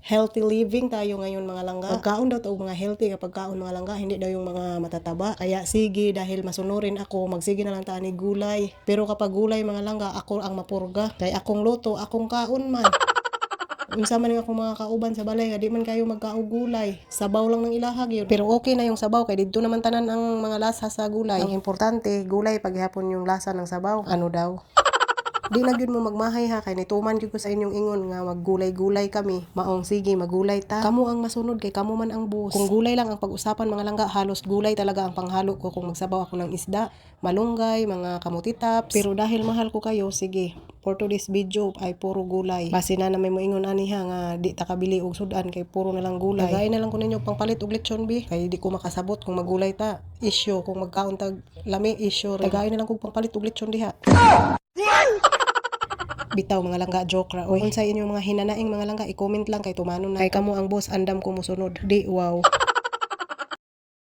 healthy living tayo ngayon mga langga. Pagkaon daw to mga healthy kapag kaon mga langga, hindi daw yung mga matataba. Kaya sige, dahil masunurin ako, magsige na lang tani gulay. Pero kapag gulay mga langga, ako ang mapurga. Kay akong luto, akong kaon man. Unsa man yung akong mga kauban sa balay, di man kayo magkaog gulay. Sabaw lang ng ilahag yun. Pero okay na yung sabaw, kay dito naman tanan ang mga lasa sa gulay. Ang importante, gulay paghihapon yung lasa ng sabaw. Ano daw? Di na gyud mo magmahay ha, kay nituman gyud ko sa inyong ingon nga maggulay-gulay kami. Maong sige, magulay ta. Kamo ang masunod kay kamo man ang boss. Kung gulay lang ang pag-usapan mga langga, halos gulay talaga ang panghalo ko kung magsabaw ako ng isda, malunggay, mga kamuti tops. Pero dahil mahal ko kayo, sige. For today's video ay puro gulay. Base na may moingon ani ha nga di ta kabili og sudan kay puro na lang gulay. Tagay na lang ko ninyo pangpalit og lechon bi kay di ko makasabot kung magulay ta. Issue kung magkaon tag lami issue. Tagay na lang ko pangpalit og lechon diha. Bitaw mga langga, joke ra. Kung unsay inyong mga hinanaing mga langga, i-comment lang kay tumanon na. Kay kamo ang boss, andam ko musunod. Di wow.